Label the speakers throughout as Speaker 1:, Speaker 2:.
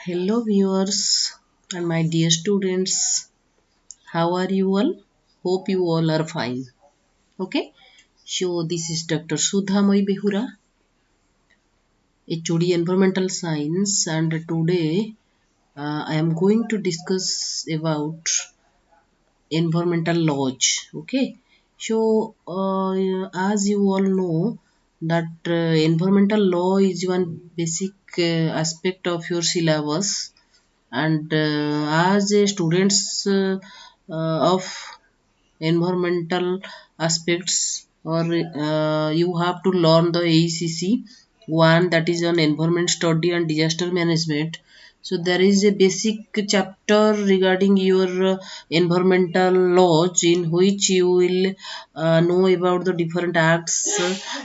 Speaker 1: Hello viewers and my dear students, how are you all? Hope you all are fine. Okay, so this is Dr. Sudhamoy Behura, HOD Environmental Science, and today I am going to discuss about environmental laws. Okay, so as you all know that environmental law is one basic aspect of your syllabus, and as a students of environmental aspects, or you have to learn the AECC1, that is on environment study and disaster management. So there is a basic chapter regarding your environmental laws, in which you will know about the different acts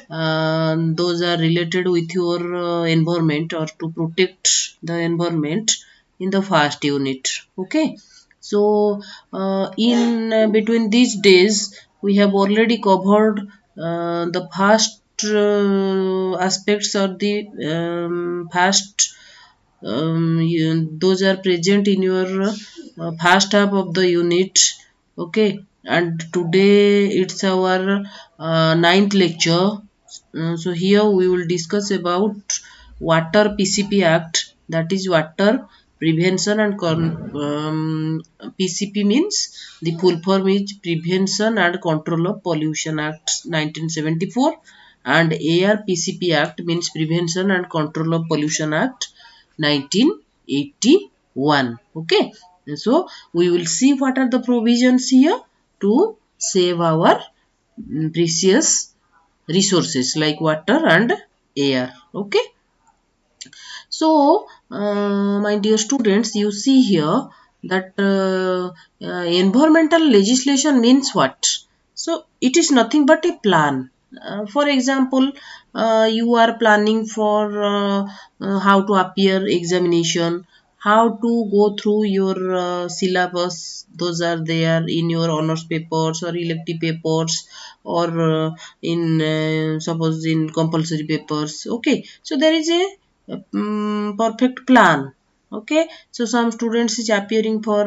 Speaker 1: those are related with your environment, or to protect the environment, in the first unit. Okay, so in between these days we have already covered the past aspects, or the past those are present in your first half of the unit. Okay, and today it's our ninth lecture. So here we will discuss about Water PCP Act, that is Water Prevention and PCP means the full form is Prevention and Control of Pollution Act 1974, and AR-PCP Act means Prevention and Control of Pollution Act 1981. Okay, so we will see what are the provisions here to save our precious resources like water and air. Okay, so my dear students, you see here that environmental legislation means what? So it is nothing but a plan. For example, you are planning for how to appear examination, how to go through your syllabus. Those are there in your honors papers or elective papers, or in suppose in compulsory papers. Okay, so there is a perfect plan. Okay, so some students is appearing for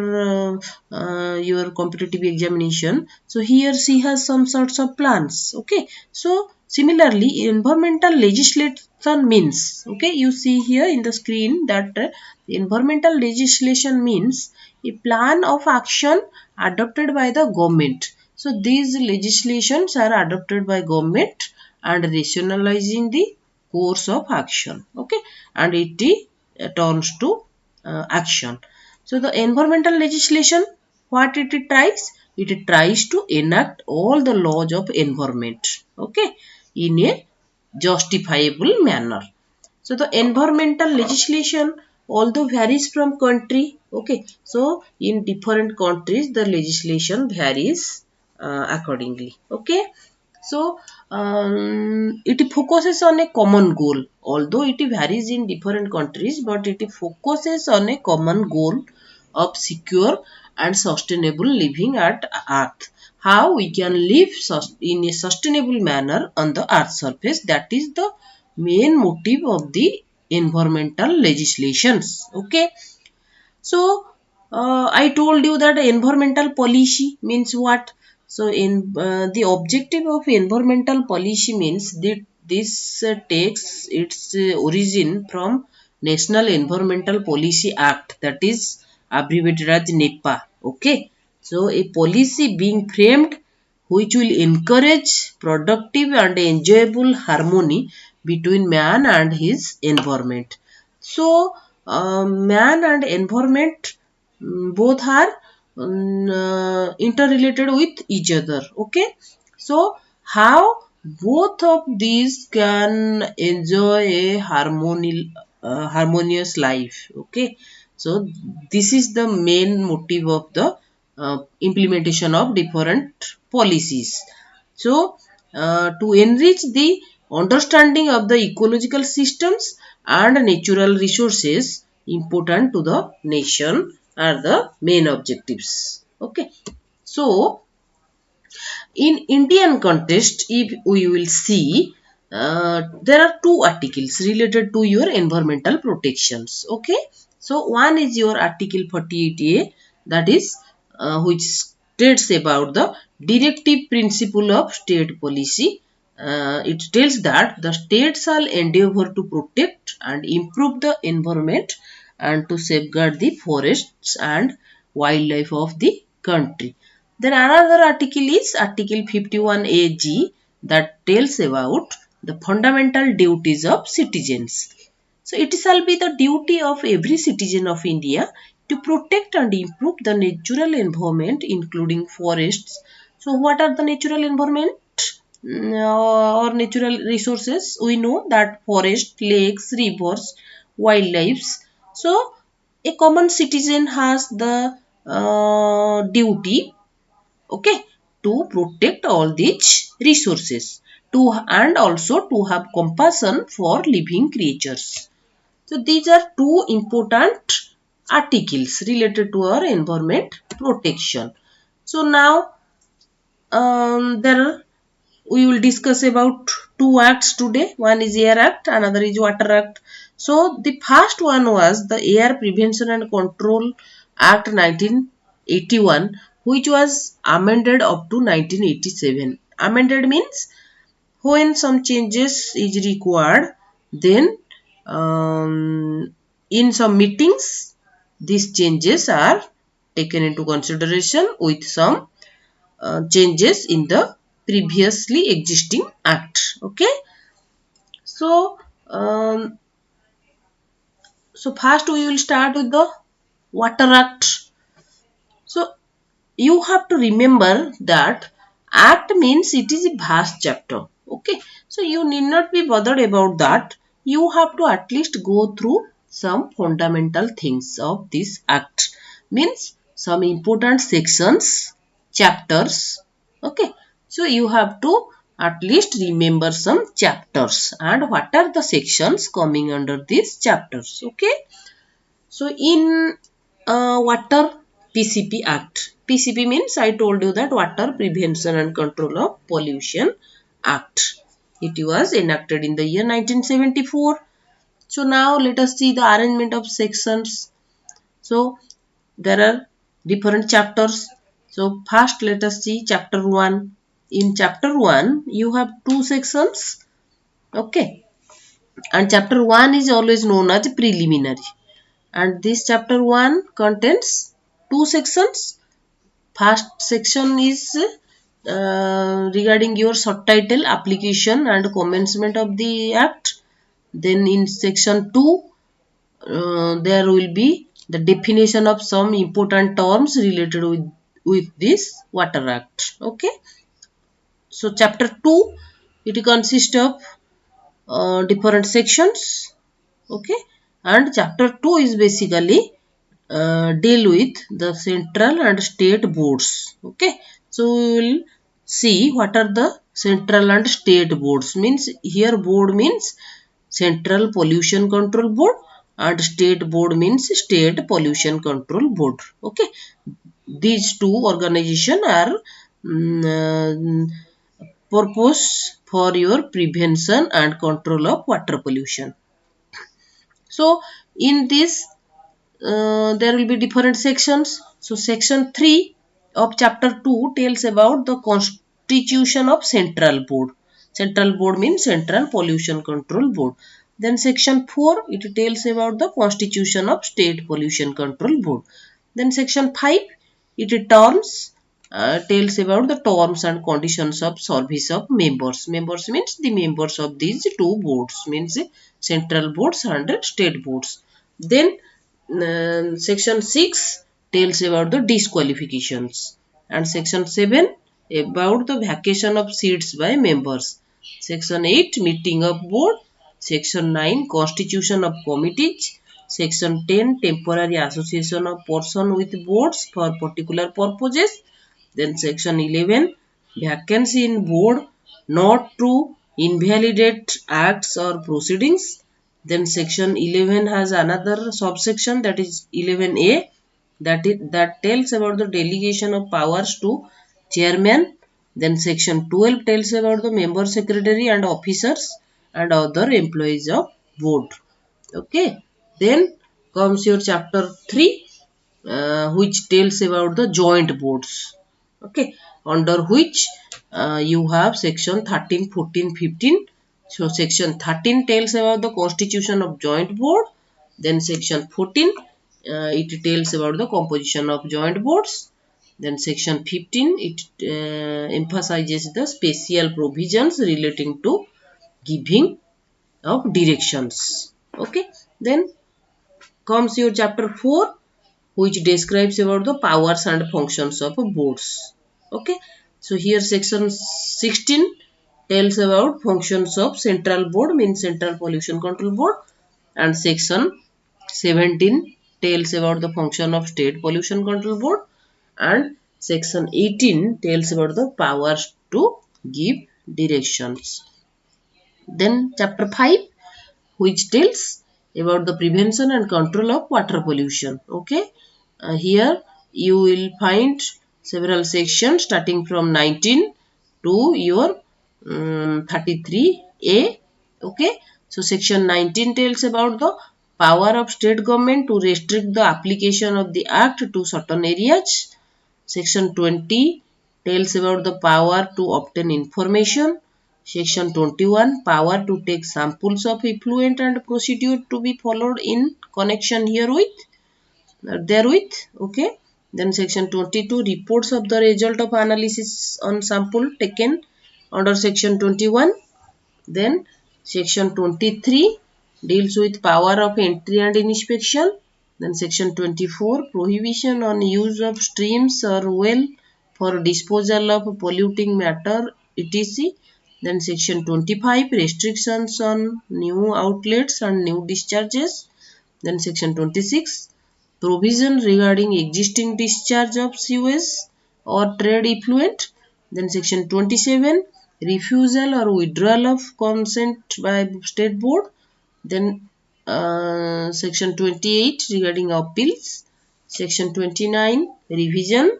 Speaker 1: your competitive examination, so he or she has some sorts of plans. Okay, so similarly environmental legislation means, okay, you see here in the screen that environmental legislation means a plan of action adopted by the government. So these legislations are adopted by government and rationalizing the course of action. Okay, and it turns to action. So the environmental legislation, what it tries? It tries to enact all the laws of environment, okay, in a justifiable manner. So the environmental legislation although varies from country. Okay, so in different countries the legislation varies accordingly. Okay, so it focuses on a common goal. Although it varies in different countries, but it focuses on a common goal of secure and sustainable living at Earth. How we can live in a sustainable manner on the Earth surface. That is the main motive of the environmental legislations. Okay, so I told you that environmental policy means what? So in the objective of environmental policy means that this takes its origin from National Environmental Policy Act, that is abbreviated as NEPA. Okay, so a policy being framed which will encourage productive and enjoyable harmony between man and his environment. So man and environment both are interrelated with each other. Okay, so how both of these can enjoy a harmonious life. Okay, so this is the main motive of the implementation of different policies. So to enrich the understanding of the ecological systems and natural resources important to the nation are the main objectives. Okay, so in Indian context, if we will see, there are two articles related to your environmental protections. Okay, So one is your Article 48A, that is which states about the directive principle of state policy. It tells that the state shall endeavour to protect and improve the environment and to safeguard the forests and wildlife of the country. Then another article is Article 51AG, that tells about the fundamental duties of citizens. So it shall be the duty of every citizen of India to protect and improve the natural environment, including forests. So what are the natural environment or natural resources? We know that forest, lakes, rivers, wildlife. So a common citizen has the duty, okay, to protect all these resources, to and also to have compassion for living creatures. So these are two important articles related to our environment protection. So now there we will discuss about two acts today. One is Air Act, another is Water Act. So the first one was the Air Prevention and Control Act 1981, which was amended up to 1987. Amended means when some changes is required, then in some meetings these changes are taken into consideration with some changes in the previously existing act. Okay, so first we will start with the Water Act. So you have to remember that act means it is a vast chapter. Okay, so you need not be bothered about that. You have to at least go through some fundamental things of this act, means some important sections, chapters. Okay, so you have to at least remember some chapters and what are the sections coming under these chapters. Okay, so in Water PCP Act. PCP means I told you that Water Prevention and Control of Pollution Act. It was enacted in the year 1974. So now let us see the arrangement of sections. So there are different chapters. So first let us see chapter 1. In chapter 1 you have two sections. Okay. And chapter 1 is always known as preliminary. And this chapter 1 contains two sections. First section is regarding your subtitle, application and commencement of the act. Then in section 2 there will be the definition of some important terms related with this Water Act. Okay, so chapter 2, it consists of different sections. Okay, and chapter 2 is basically deal with the central and state boards. Okay, so we will see what are the central and state boards. Means here board means Central Pollution Control Board and state board means State Pollution Control Board. Okay, these two organizations are purpose for your prevention and control of water pollution. So in this there will be different sections. So section 3 of chapter 2 tells about the constitution of central board. Central board means Central Pollution Control Board. Then section 4, it tells about the constitution of State Pollution Control Board. Then section 5, it tells about the terms and conditions of service of members. Members means the members of these two boards, means central boards and state boards. Then section 6 tells about the disqualifications, and section 7 about the vacation of seats by members. Section 8 meeting of board. Section 9 constitution of committees. Section 10 temporary association of person with boards for particular purposes. Then section 11 vacancy in board not to invalidate acts or proceedings. Then section 11 has another subsection, that is 11A, that tells about the delegation of powers to chairman. Then section 12 tells about the member secretary and officers and other employees of board. Okay. Then comes your chapter 3, which tells about the joint boards. Okay, under which you have section 13, 14, 15. So section 13 tells about the constitution of joint board. Then section 14, it tells about the composition of joint boards. Then section 15, it emphasizes the special provisions relating to giving of directions. Okay, then comes your chapter 4, which describes about the powers and functions of boards. Okay, so here section 16 tells about functions of central board, means central pollution control board, and section 17 tells about the function of state pollution control board, and section 18 tells about the powers to give directions. Then chapter 5, which tells about the prevention and control of water pollution. Okay, here you will find several sections starting from 19 to your 33A. Okay, so section 19 tells about the power of state government to restrict the application of the act to certain areas. Section 20 tells about the power to obtain information. Section 21, power to take samples of effluent and procedure to be followed in connection therewith. Okay. Then section 22, reports of the result of analysis on sample taken under section 21. Then section 23 deals with power of entry and inspection. Then section 24, prohibition on use of streams or well for disposal of polluting matter, etc. Then section 25, restrictions on new outlets and new discharges. Then section 26, provision regarding existing discharge of sewage or trade effluent. Then section 27, refusal or withdrawal of consent by state board. Then section 28 regarding appeals. Section 29, revision.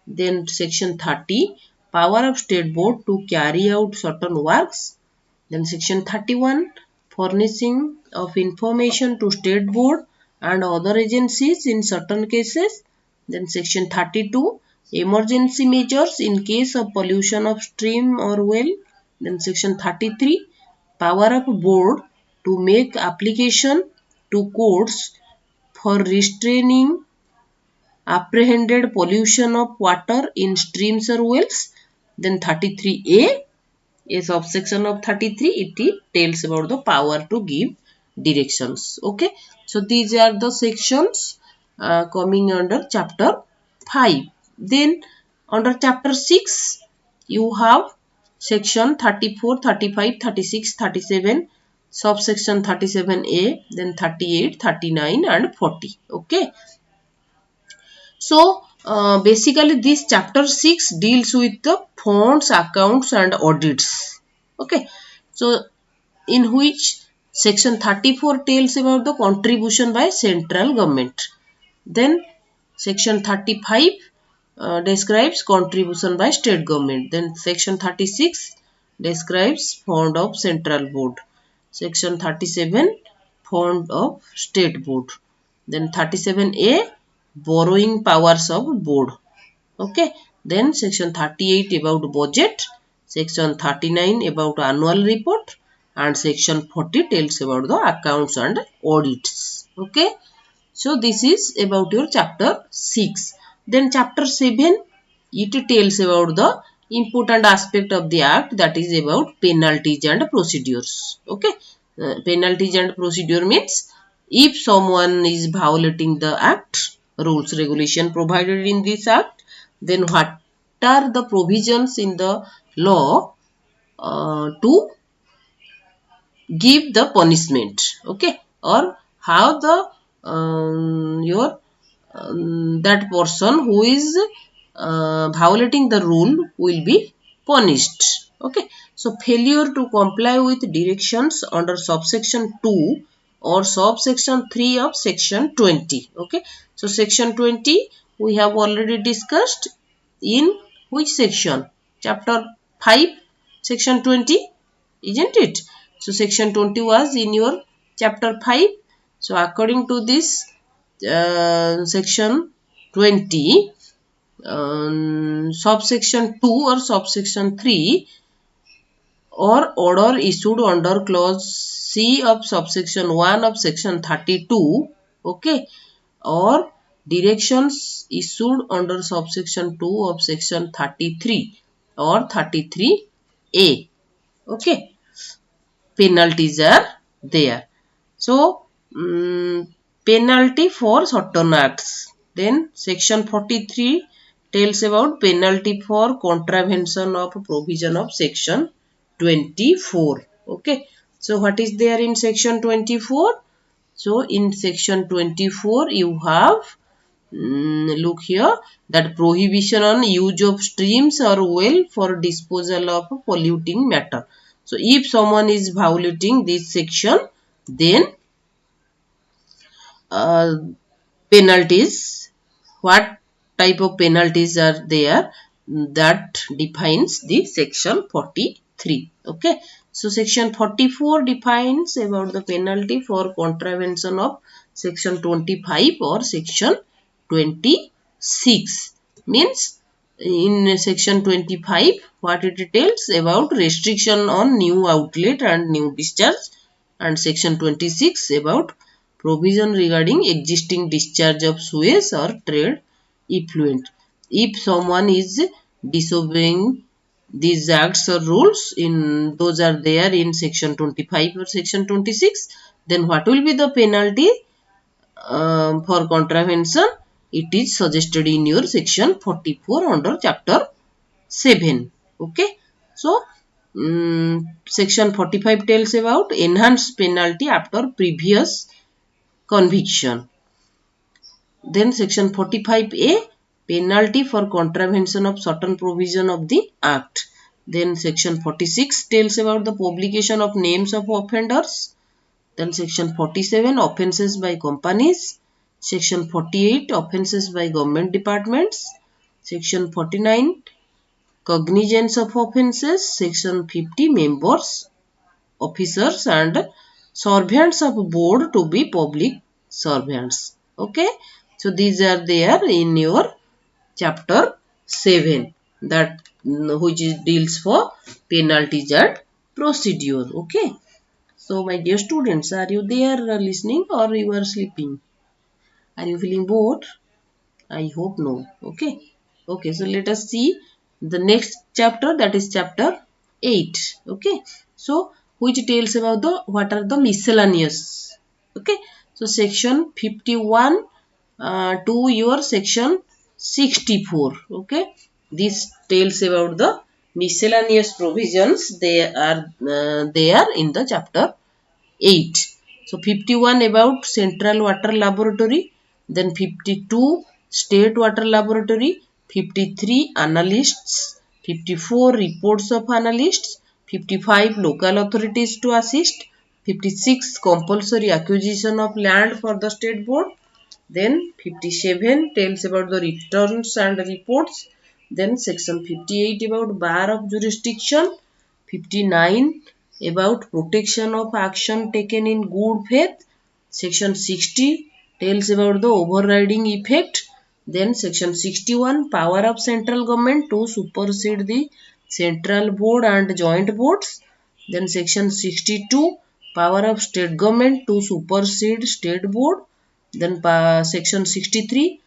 Speaker 1: Then section 30, power of state board to carry out certain works. Then section 31, furnishing of information to state board and other agencies in certain cases. Then section 32, emergency measures in case of pollution of stream or well. Then section 33, power of board to make application to courts for restraining apprehended pollution of water in streams or wells. Then 33A, a subsection of 33, it tells about the power to give directions. Okay, so these are the sections coming under chapter 5. Then under chapter 6, you have section 34, 35, 36, 37, subsection 37A, then 38, 39 and 40. Okay. So basically this chapter 6 deals with the funds, accounts and audits. Okay. So in which section 34 tells about the contribution by central government. Then section 35 describes contribution by state government. Then section 36 describes fund of central board. Section 37, fund of state board. Then 37A, borrowing powers of board. Okay. Then section 38 about budget. Section 39 about annual report. And section 40 tells about the accounts and audits. Okay. So this is about your chapter 6. Then chapter 7, it tells about the important aspect of the act, that is about penalties and procedures. Okay. Penalties and procedure means if someone is violating the act, rules, regulation provided in this act, then what are the provisions in the law to give the punishment, okay, or how the your that person who is violating the rule will be punished. Okay, so failure to comply with directions under subsection 2 or subsection 3 of section 20. Okay, so section 20 we have already discussed in which section? Chapter 5, section 20, isn't it? So section 20 was in your chapter 5. So according to this, section 20, subsection 2 or subsection 3, or order issued under clause C of subsection 1 of section 32, okay, or directions issued under subsection 2 of section 33 or 33A, okay, penalties are there. So, penalty for certain acts. Then section 43 tells about penalty for contravention of provision of section 24. Okay. So, what is there in section 24? So, in section 24 you have, look here, that prohibition on use of streams or well for disposal of polluting matter. So, if someone is violating this section, then uh, penalties, what type of penalties are there, that defines the section 43. Okay, so section 44 defines about the penalty for contravention of section 25 or section 26. Means in section 25 what it tells about restriction on new outlet and new discharge, and section 26 about provision regarding existing discharge of sewage or trade effluent. If someone is disobeying these acts or rules, in those are there in section 25 or section 26, then what will be the penalty for contravention? It is suggested in your section 44 under chapter 7. Okay. So, section 45 tells about enhanced penalty after previous conviction. Then section 45A, penalty for contravention of certain provision of the act. Then section 46 tells about the publication of names of offenders. Then section 47, offences by companies. Section 48, offences by government departments. Section 49, cognizance of offences. Section 50, members, officers and servants of board to be public servants. Okay. So, these are there in your chapter 7, that which deals for penalties and procedure. Okay. So, my dear students, are you there listening or you are sleeping? Are you feeling bored? I hope no. Okay. Okay. So, let us see the next chapter, that is chapter 8. Okay. So, which tells about the what are the miscellaneous. Okay. So, section 51 to your section 64. Okay. This tells about the miscellaneous provisions. They are there in the chapter 8. So, 51 about Central Water Laboratory, then 52 State Water Laboratory, 53 Analysts, 54 Reports of Analysts, 55 Local Authorities to assist, 56 Compulsory Acquisition of Land for the State Board, then 57 tells about the returns and reports, then section 58 about bar of jurisdiction, 59 about protection of action taken in good faith. Section 60 tells about the overriding effect. Then section 61, power of central government to supersede the central board and joint boards. Then section 62, power of state government to supersede state board. Then section 63,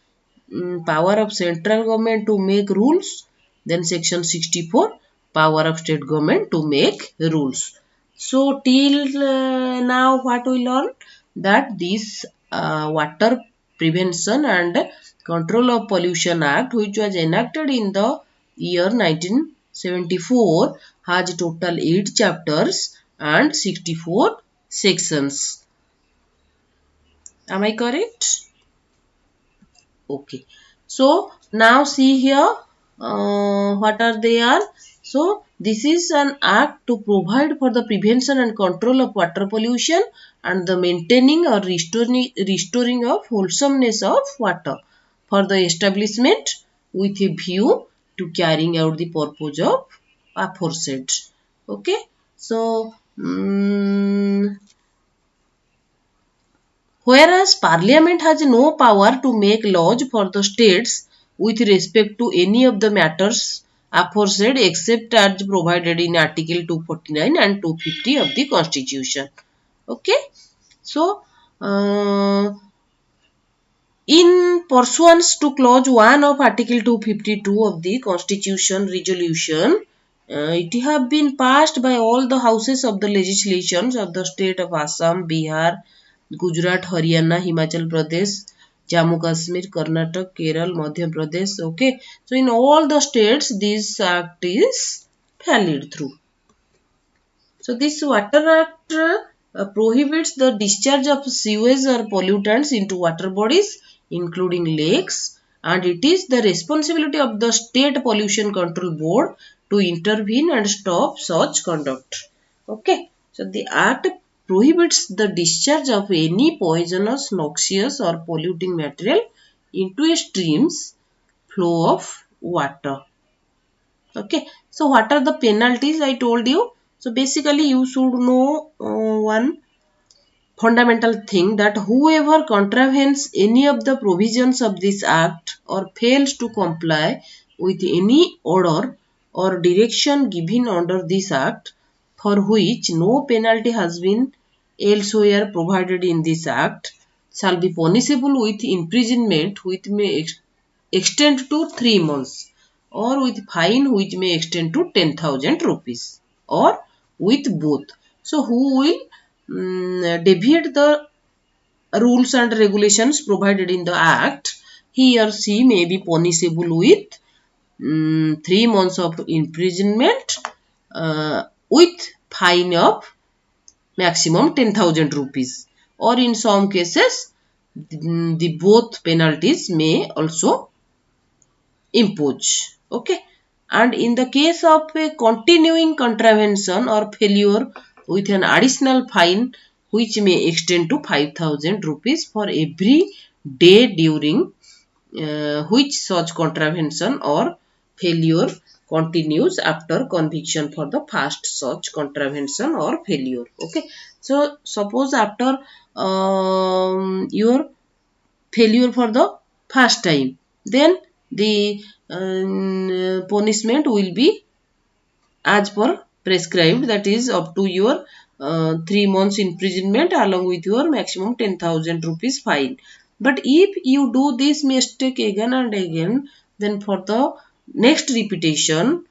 Speaker 1: power of central government to make rules. Then section 64, power of state government to make rules. So, till now what we learned, that this Water Prevention and Control of Pollution Act, which was enacted in the year 1974, has total 8 chapters and 64 sections. Am I correct? Okay. So, now see here what are they are. So, this is an act to provide for the prevention and control of water pollution and the maintaining or restoring of wholesomeness of water for the establishment with a view to carrying out the purpose of aforesaid. Okay. So, Whereas Parliament has no power to make laws for the states with respect to any of the matters aforesaid except as provided in Article 249 and 250 of the Constitution. Okay. So, in pursuance to clause 1 of Article 252 of the Constitution resolution, it have been passed by all the houses of the legislations of the state of Assam, Bihar, Gujarat, Haryana, Himachal Pradesh, Jammu Kashmir, Karnataka, Kerala, Madhya Pradesh. Okay, so in all the states, this act is valid through. So this Water Act prohibits the discharge of sewage or pollutants into water bodies, including lakes, and it is the responsibility of the State Pollution Control Board to intervene and stop such conduct. Okay, so the Act prohibits the discharge of any poisonous, noxious, or polluting material into a stream's flow of water. Okay, so what are the penalties I told you? So basically you should know one fundamental thing, that whoever contravenes any of the provisions of this act or fails to comply with any order or direction given under this act, for which no penalty has been elsewhere provided in this act, shall be punishable with imprisonment which may extend to 3 months, or with fine which may extend to 10,000 rupees, or with both. So who will deviate the rules and regulations provided in the act, he or she may be punishable with 3 months of imprisonment with fine of maximum 10,000 rupees, or in some cases the both penalties may also impose. Okay, and in the case of a continuing contravention or failure, with an additional fine which may extend to 5,000 rupees for every day during which such contravention or failure continues after conviction for the first such contravention or failure. Okay, so suppose after your failure for the first time, then the punishment will be as per prescribed, that is up to your 3 months imprisonment along with your maximum 10,000 rupees fine. But if you do this mistake again and again, then for the next repetition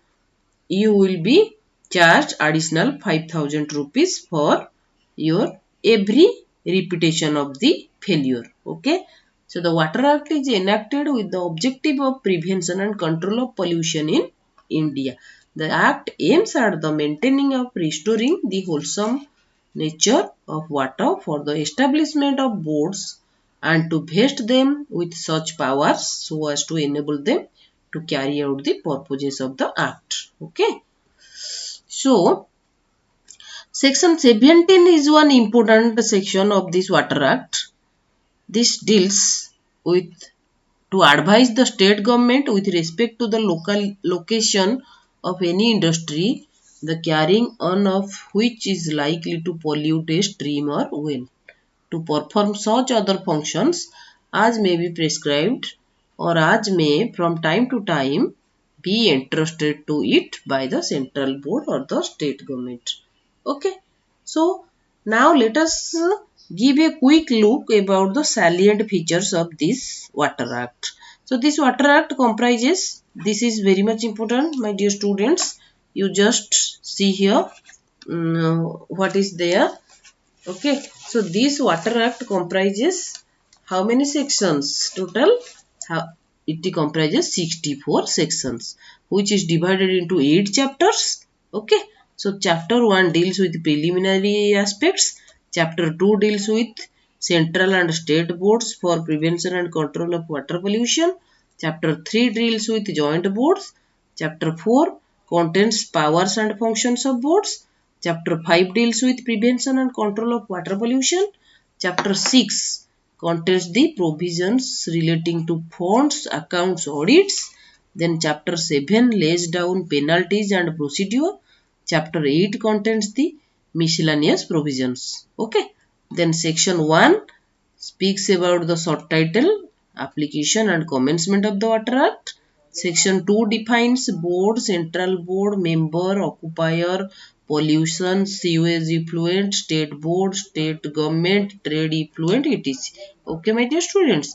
Speaker 1: you will be charged additional 5,000 rupees for your every repetition of the failure. Okay, so the Water Act is enacted with the objective of prevention and control of pollution in India. The act aims at the maintaining of restoring the wholesome nature of water for the establishment of boards and to vest them with such powers so as to enable them to carry out the purposes of the act. Okay. So, section 17 is one important section of this Water Act. This deals with to advise the state government with respect to the local location of any industry, the carrying on of which is likely to pollute a stream or well, to perform such other functions as may be prescribed or as may from time to time be entrusted to it by the central board or the state government. Okay, so now let us give a quick look about the salient features of this Water Act. So this Water Act comprises, this is very much important my dear students, you just see here what is there. Okay, so this Water Act comprises how many sections total? It comprises 64 sections, which is divided into 8 chapters. Okay, so chapter 1 deals with preliminary aspects, chapter 2 deals with central and state boards for prevention and control of water pollution, chapter 3 deals with joint boards, chapter 4 contains powers and functions of boards, chapter 5 deals with prevention and control of water pollution, chapter 6 contains the provisions relating to funds, accounts, audits. Then chapter 7 lays down penalties and procedure. Chapter 8 contains the miscellaneous provisions. Okay. Then section 1 speaks about the short title, application and commencement of the Water Act. Section 2 defines board, central board, member, occupier, pollution, sewage effluent, state board, state government, trade effluent, etc. Okay, my dear students.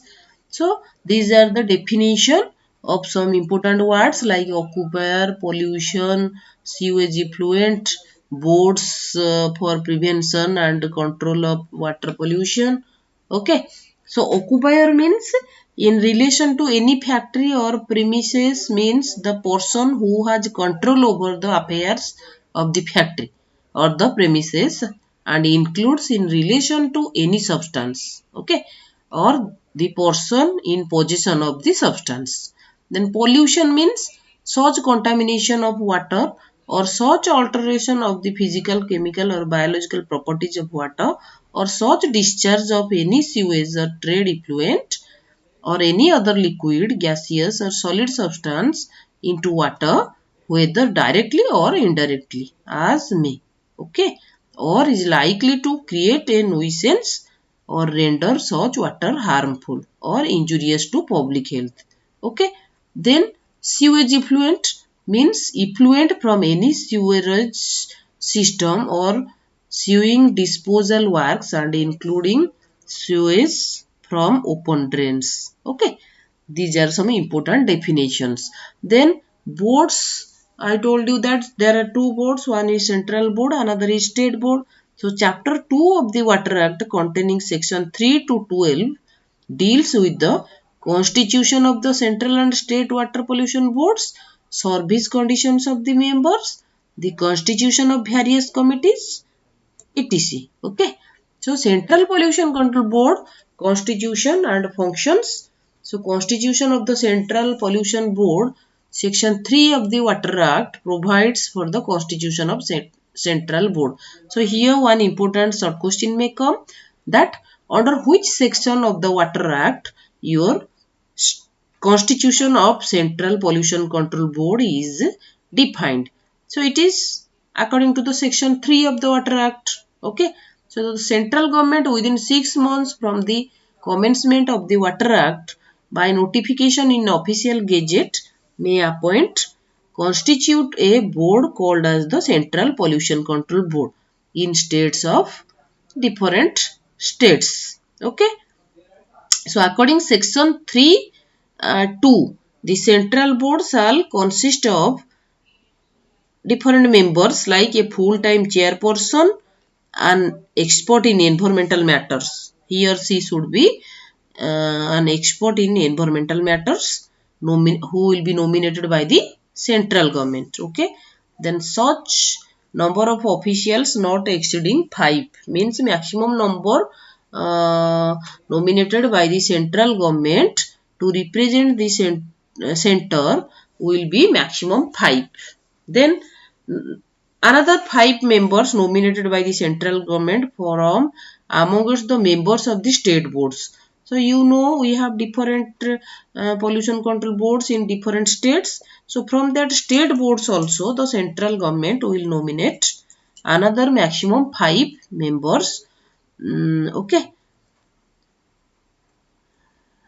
Speaker 1: So, these are the definition of some important words like occupier, pollution, sewage effluent, boards for prevention and control of water pollution. Okay. So, occupier means in relation to any factory or premises means the person who has control over the affairs of the factory or the premises and includes in relation to any substance. Okay. Or the person in possession of the substance. Then pollution means such contamination of water or such alteration of the physical, chemical or biological properties of water or such discharge of any sewage or trade effluent or any other liquid, gaseous or solid substance into water, whether directly or indirectly as may. Okay. Or is likely to create a nuisance or render such water harmful or injurious to public health. Okay. Then sewage effluent means effluent from any sewerage system or sewing disposal works and including sewage from open drains. Okay. These are some important definitions. Then boards. I told you that there are two boards. One is central board, another is state board. So chapter 2 of the Water Act containing section 3 to 12 deals with the constitution of the central and state water pollution boards, service conditions of the members, the constitution of various committees, etc. Okay. So Central Pollution Control Board constitution and functions. So constitution of the Central Pollution Board section 3 of the Water Act provides for the constitution of Central Board. So here one important short question may come that under which section of the Water Act your constitution of Central Pollution Control Board is defined. So it is according to the section 3 of the Water Act. Okay. So the central government within 6 months from the commencement of the Water Act by notification in official gazette may appoint, constitute a board called as the Central Pollution Control Board in states of different states. Okay. So according section 3 2, the central board shall consist of different members like a full-time chairperson, an expert in environmental matters. He or she should be an expert in environmental matters who will be nominated by the central government. Okay. Then such number of officials not exceeding 5 means maximum number nominated by the central government to represent the center will be maximum 5. Then another 5 members nominated by the central government from amongst the members of the state boards. So you know we have different pollution control boards in different states. So from that state boards also the central government will nominate another maximum 5 members. Okay.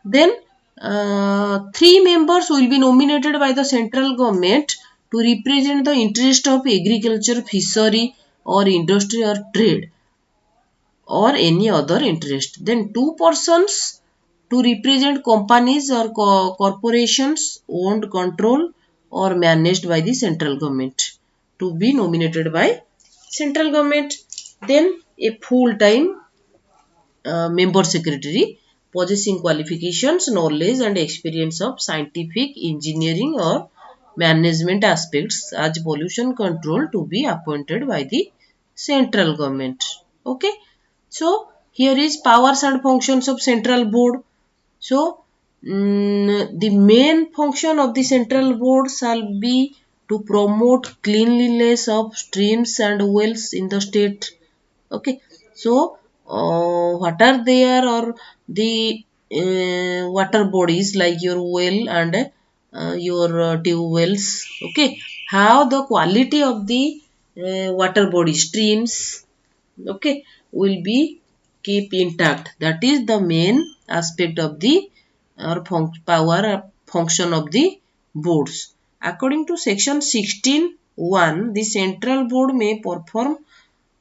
Speaker 1: Then 3 members will be nominated by the central government to represent the interest of agriculture, fishery or industry or trade or any other interest. Then 2 persons to represent companies or corporations owned, controlled or managed by the central government to be nominated by central government. Then a full-time member secretary possessing qualifications, knowledge and experience of scientific, engineering or management aspects as pollution control to be appointed by the central government. Okay. So here is powers and functions of central board. So the main function of the central board shall be to promote cleanliness of streams and wells in the state. Okay. So what are there or the water bodies like your well and your tube wells. Okay. How the quality of the water body streams, okay, will be keep intact. That is the main aspect of the power function of the boards. According to section 16(1), the central board may perform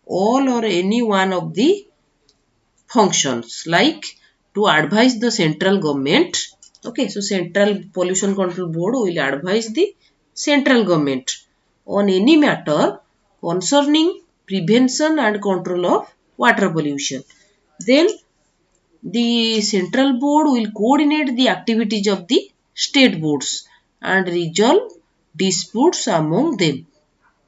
Speaker 1: all or any one of the functions, like to advise the central government. Okay, so Central Pollution Control Board will advise the central government on any matter concerning prevention and control of water pollution. Then the central board will coordinate the activities of the state boards and resolve disputes among them.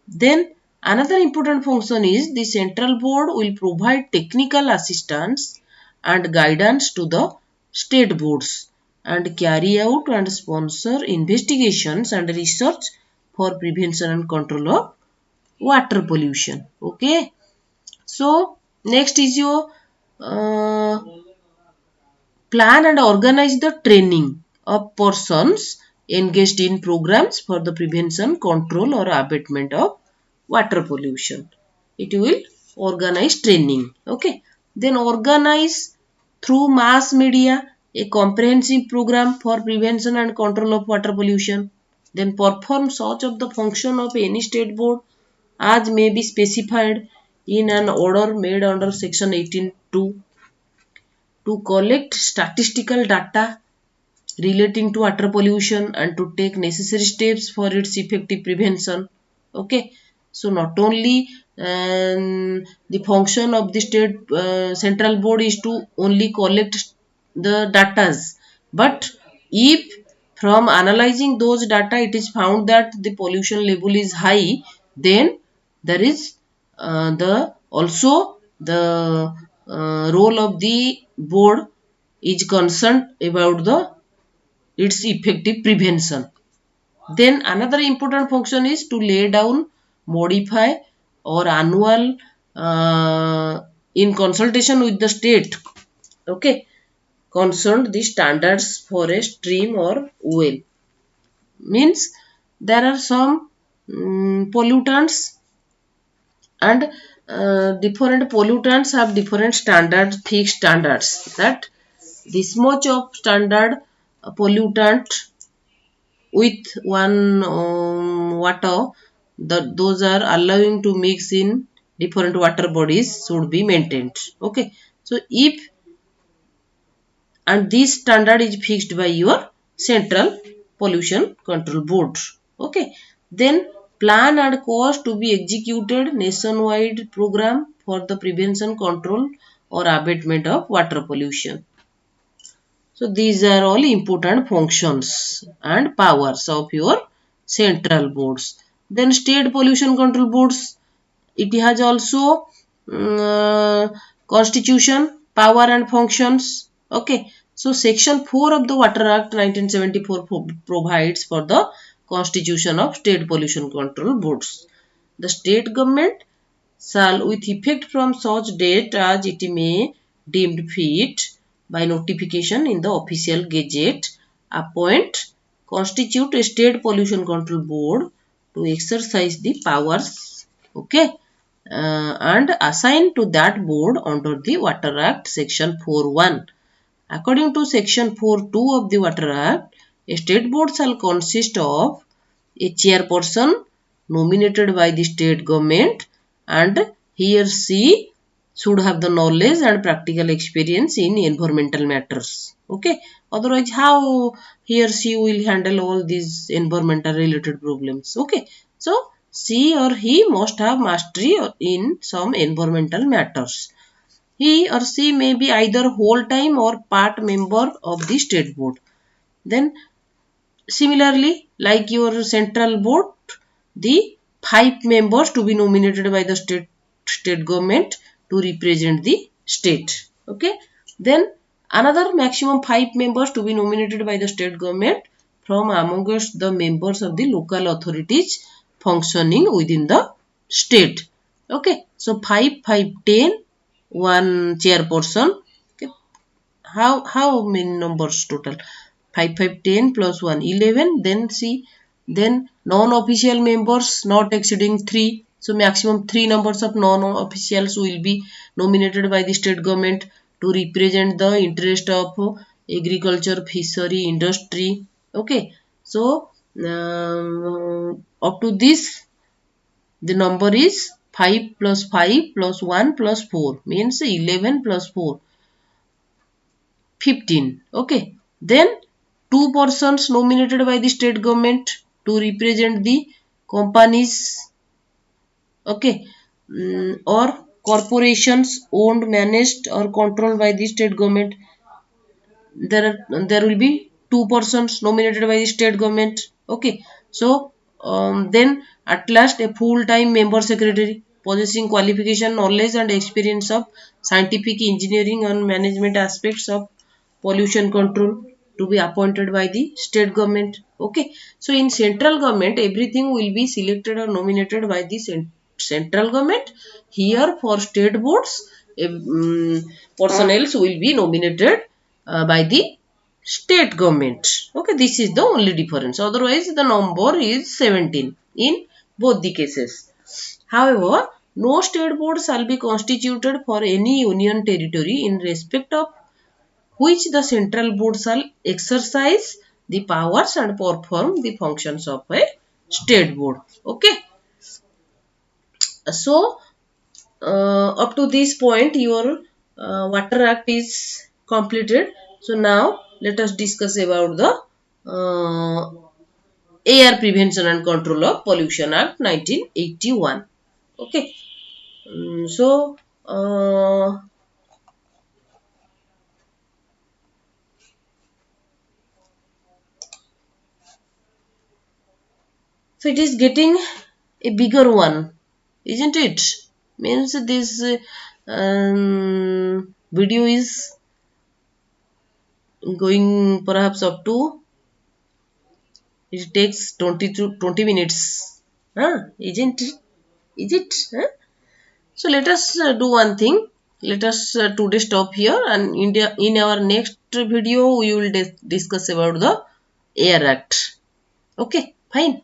Speaker 1: Then another important function is the central board will provide technical assistance and guidance to the state boards and carry out and sponsor investigations and research for prevention and control of water pollution. Okay. So next is your plan and organize the training of persons engaged in programs for the prevention, control or abatement of water pollution. It will organize training. Okay. Then organize through mass media a comprehensive program for prevention and control of water pollution. Then perform such of the function of any state board as may be specified in an order made under section 18(2) to collect statistical data relating to water pollution and to take necessary steps for its effective prevention. Okay, so not only the function of the state central board is to only collect the datas, but if from analyzing those data it is found that the pollution level is high, then there is the also the role of the board is concerned about the its effective prevention. Then another important function is to lay down, modify or annual in consultation with the state, okay, concerned the standards for a stream or well. Means there are some pollutants and different pollutants have different standards, fixed standards, that this much of standard pollutant with one water, those are allowing to mix in different water bodies should be maintained. Okay, so if and this standard is fixed by your central pollution control board. Okay, then plan and cost to be executed nationwide program for the prevention, control or abatement of water pollution. So these are all important functions and powers of your central boards. Then state pollution control boards, it has also constitution, power and functions. Okay. So section 4 of the Water Act 1974 provides for the constitution of state pollution control boards. The state government shall with effect from such date as it may deemed fit by notification in the official gazette appoint, constitute a state pollution control board to exercise the powers, okay, and assign to that board under the Water Act section 4(1). According to section 4(2) of the Water Act, a state board shall consist of a chairperson nominated by the state government, and he or she should have the knowledge and practical experience in environmental matters. Okay. Otherwise, how he or she will handle all these environmental related problems? Okay. So, she or he must have mastery in some environmental matters. He or she may be either whole-time or part member of the state board. Then, similarly, like your central board, the 5 members to be nominated by the state government to represent the state. Okay. Then another maximum 5 members to be nominated by the state government from amongst the members of the local authorities functioning within the state. Okay. So 5, 5, 10, one chairperson. Okay. How many numbers total? 5, 5, 10 plus 1, 11. Then see, then non-official members not exceeding 3. So maximum 3 numbers of non-officials will be nominated by the state government to represent the interest of agriculture, fishery, industry. Okay. So up to this, the number is 5 plus 5 plus 1 plus 4 means 11 plus 4, 15. Okay. Then two persons nominated by the state government to represent the companies, okay, or corporations owned, managed or controlled by the state government. There will be two persons nominated by the state government. Okay. So then at last a full-time member secretary possessing qualification, knowledge and experience of scientific, engineering and management aspects of pollution control to be appointed by the state government. Okay. So in central government everything will be selected or nominated by the central government. Here for state boards, personnel will be nominated by the state government. Okay, this is the only difference. Otherwise, the number is 17 in both the cases. However, no state board shall be constituted for any union territory in respect of which the central board shall exercise the powers and perform the functions of a state board. Okay. So, up to this point your water act is completed. So now let us discuss about the air prevention and control of pollution act 1981. Okay. So so it is getting a bigger one, isn't it? Means this video is going perhaps up to, it takes 20 to 20 minutes. Isn't it? Is it? So let us do one thing. Let us today stop here, and in our next video we will discuss about the Air Act. Okay, fine.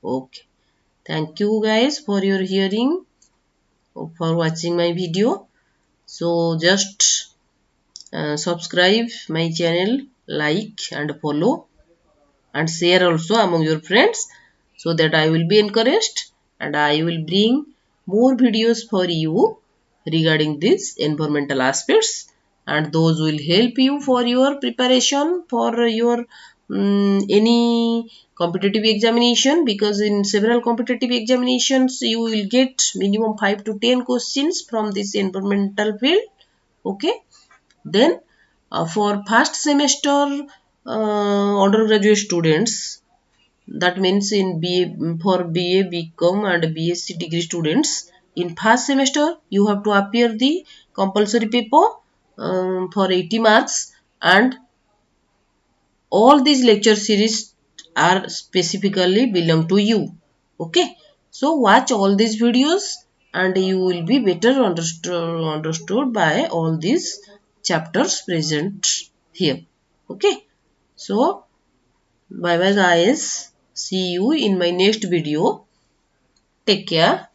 Speaker 1: Okay. Thank you guys for your hearing, for watching my video. So just subscribe my channel, like and follow, and share also among your friends, so that I will be encouraged and I will bring more videos for you regarding these environmental aspects, and those will help you for your preparation for your any competitive examination, because in several competitive examinations you will get minimum 5 to 10 questions from this environmental field. Okay. Then for first semester undergraduate students, that means in BA, for BA, BCom and B.Sc degree students, in first semester you have to appear the compulsory paper for 80 marks, and all these lecture series are specifically belong to you. Okay. So watch all these videos and you will be better understood by all these chapters present here. Okay. So bye bye guys. See you in my next video. Take care.